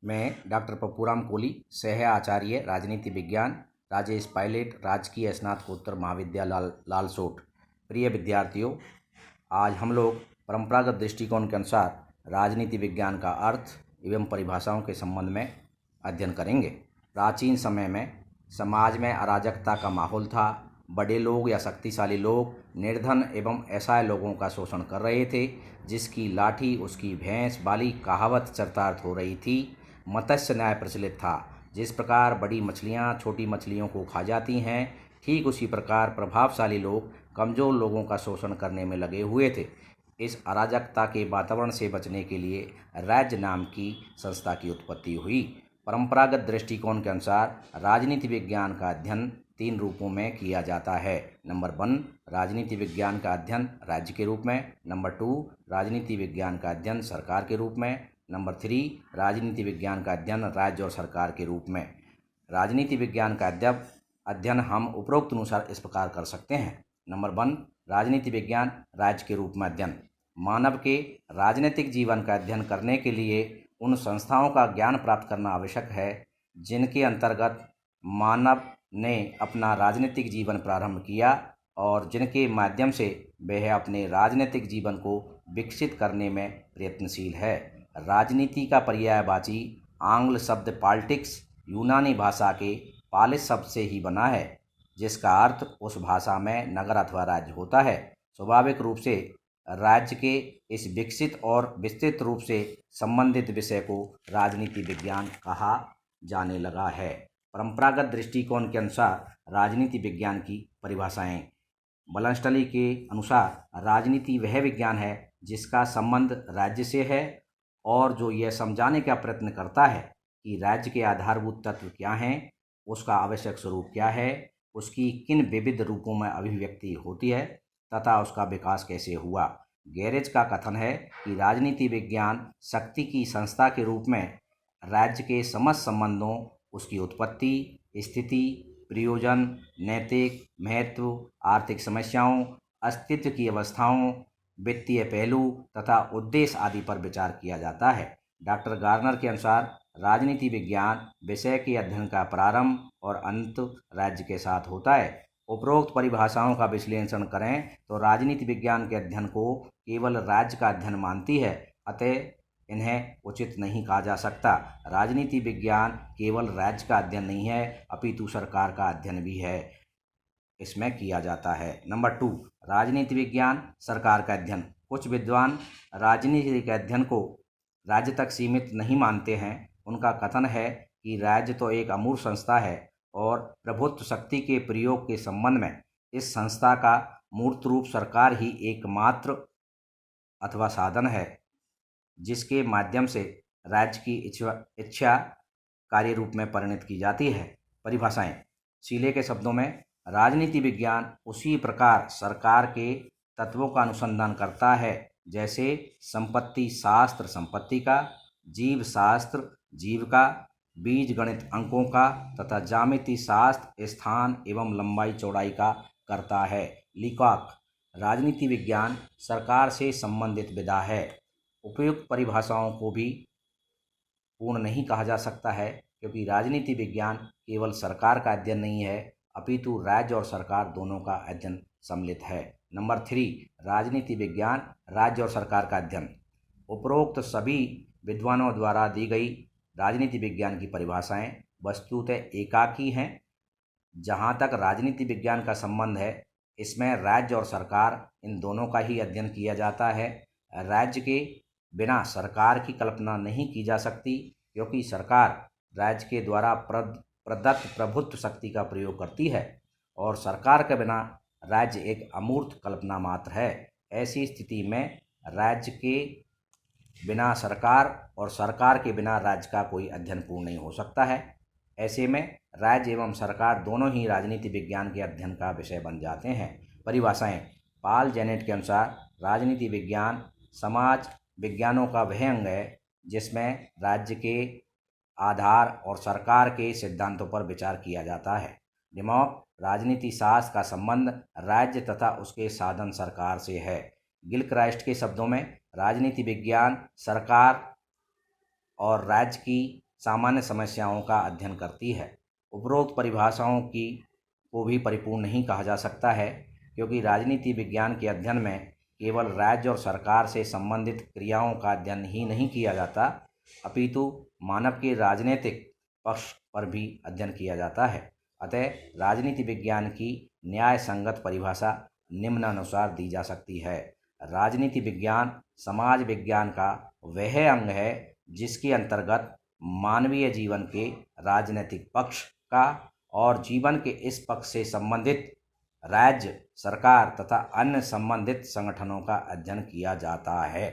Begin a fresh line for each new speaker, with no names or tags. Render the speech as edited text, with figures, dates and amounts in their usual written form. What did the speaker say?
मैं डॉक्टर पप्पूराम कोली, सह आचार्य राजनीति विज्ञान, राजेश पायलट, राजकीय स्नातकोत्तर महाविद्यालय लालसोट। प्रिय विद्यार्थियों, आज हम लोग परंपरागत दृष्टिकोण के अनुसार राजनीति विज्ञान का अर्थ एवं परिभाषाओं के संबंध में अध्ययन करेंगे। प्राचीन समय में समाज में अराजकता का माहौल था। बड़े लोग या शक्तिशाली लोग निर्धन एवं असहाय लोगों का शोषण कर रहे थे। जिसकी लाठी उसकी भैंस वाली कहावत चरितार्थ हो रही थी। मत्स्य न्याय प्रचलित था। जिस प्रकार बड़ी मछलियाँ छोटी मछलियों को खा जाती हैं, ठीक उसी प्रकार प्रभावशाली लोग कमज़ोर लोगों का शोषण करने में लगे हुए थे। इस अराजकता के वातावरण से बचने के लिए राज्य नाम की संस्था की उत्पत्ति हुई। परंपरागत दृष्टिकोण के अनुसार राजनीति विज्ञान का अध्ययन 3 रूपों में किया जाता है। नंबर 1, राजनीति विज्ञान का अध्ययन राज्य के रूप में। नंबर 2, राजनीति विज्ञान का अध्ययन सरकार के रूप में। नंबर 3, राजनीति विज्ञान का अध्ययन राज्य और सरकार के रूप में। राजनीति विज्ञान का अध्ययन हम उपरोक्त अनुसार इस प्रकार कर सकते हैं। नंबर 1, राजनीति विज्ञान राज्य के रूप में अध्ययन। मानव के राजनीतिक जीवन का अध्ययन करने के लिए उन संस्थाओं का ज्ञान प्राप्त करना आवश्यक है जिनके अंतर्गत मानव ने अपना राजनीतिक जीवन प्रारंभ किया और जिनके माध्यम से वह अपने राजनीतिक जीवन को विकसित करने में प्रयत्नशील है। राजनीति का पर्यायवाची आंग्ल शब्द पॉलिटिक्स यूनानी भाषा के पालिस शब्द से ही बना है, जिसका अर्थ उस भाषा में नगर अथवा राज्य होता है। स्वाभाविक रूप से राज्य के इस विकसित और विस्तृत रूप से संबंधित विषय को राजनीति विज्ञान कहा जाने लगा है। परंपरागत दृष्टिकोण के अनुसार राजनीति विज्ञान की परिभाषाएं। बलनस्टली के अनुसार राजनीति वह विज्ञान है जिसका संबंध राज्य से है और जो यह समझाने का प्रयत्न करता है कि राज्य के आधारभूत तत्व क्या हैं, उसका आवश्यक स्वरूप क्या है, उसकी किन विविध रूपों में अभिव्यक्ति होती है तथा उसका विकास कैसे हुआ। गैरेज का कथन है कि राजनीति विज्ञान शक्ति की संस्था के रूप में राज्य के समस्त संबंधों, उसकी उत्पत्ति, स्थिति, प्रयोजन, नैतिक महत्व, आर्थिक समस्याओं, अस्तित्व की अवस्थाओं, वित्तीय पहलू तथा उद्देश्य आदि पर विचार किया जाता है। डॉक्टर गार्नर के अनुसार राजनीति विज्ञान विषय के अध्ययन का प्रारंभ और अंत राज्य के साथ होता है। उपरोक्त परिभाषाओं का विश्लेषण करें तो राजनीति विज्ञान के अध्ययन को केवल राज्य का अध्ययन मानती है, अतः इन्हें उचित नहीं कहा जा सकता। राजनीति विज्ञान केवल राज्य का अध्ययन नहीं है, अपितु सरकार का अध्ययन भी है, इसमें किया जाता है। नंबर 2, राजनीति विज्ञान सरकार का अध्ययन। कुछ विद्वान राजनीति के अध्ययन को राज्य तक सीमित नहीं मानते हैं। उनका कथन है कि राज्य तो एक अमूर्त संस्था है और प्रभुत्व शक्ति के प्रयोग के संबंध में इस संस्था का मूर्त रूप सरकार ही एकमात्र अथवा साधन है जिसके माध्यम से राज्य की इच्छा कार्य रूप में परिणत की जाती है। परिभाषाएं। शीले के शब्दों में राजनीति विज्ञान उसी प्रकार सरकार के तत्वों का अनुसंधान करता है जैसे संपत्ति शास्त्र संपत्ति का, जीव शास्त्र जीव का, बीज गणित अंकों का तथा ज्यामिति शास्त्र स्थान एवं लंबाई चौड़ाई का करता है। लीकॉक। राजनीति विज्ञान सरकार से संबंधित विधा है। उपयुक्त परिभाषाओं को भी पूर्ण नहीं कहा जा सकता है क्योंकि राजनीति विज्ञान केवल सरकार का अध्ययन नहीं है, अपितु राज्य और सरकार दोनों का अध्ययन सम्मिलित है। नंबर 3, राजनीति विज्ञान राज्य और सरकार का अध्ययन। उपरोक्त सभी विद्वानों द्वारा दी गई राजनीति विज्ञान की परिभाषाएं वस्तुतः एकाकी हैं। जहां तक राजनीति विज्ञान का संबंध है, इसमें राज्य और सरकार इन दोनों का ही अध्ययन किया जाता है। राज्य के बिना सरकार की कल्पना नहीं की जा सकती क्योंकि सरकार राज्य के द्वारा प्रदत्त प्रभुत्व शक्ति का प्रयोग करती है और सरकार के बिना राज्य एक अमूर्त कल्पना मात्र है। ऐसी स्थिति में राज्य के बिना सरकार और सरकार के बिना राज्य का कोई अध्ययन पूर्ण नहीं हो सकता है। ऐसे में राज्य एवं सरकार दोनों ही राजनीति विज्ञान के अध्ययन का विषय बन जाते हैं। परिभाषाएं। पॉल जेनेट के अनुसार राजनीति विज्ञान समाज विज्ञानों का वह अंग है जिसमें राज्य के आधार और सरकार के सिद्धांतों पर विचार किया जाता है। डिमॉक। राजनीति शास्त्र का संबंध राज्य तथा उसके साधन सरकार से है। गिलक्राइस्ट के शब्दों में राजनीति विज्ञान सरकार और राज्य की सामान्य समस्याओं का अध्ययन करती है। उपरोक्त परिभाषाओं को भी परिपूर्ण नहीं कहा जा सकता है, क्योंकि राजनीति विज्ञान के अध्ययन में केवल राज्य और सरकार से संबंधित क्रियाओं का अध्ययन ही नहीं किया जाता, अपितु मानव के राजनीतिक पक्ष पर भी अध्ययन किया जाता है। अतः राजनीति विज्ञान की न्याय संगत परिभाषा निम्नानुसार दी जा सकती है। राजनीति विज्ञान समाज विज्ञान का वह अंग है जिसके अंतर्गत मानवीय जीवन के राजनीतिक पक्ष का और जीवन के इस पक्ष से संबंधित राज्य, सरकार तथा अन्य संबंधित संगठनों का अध्ययन किया जाता है।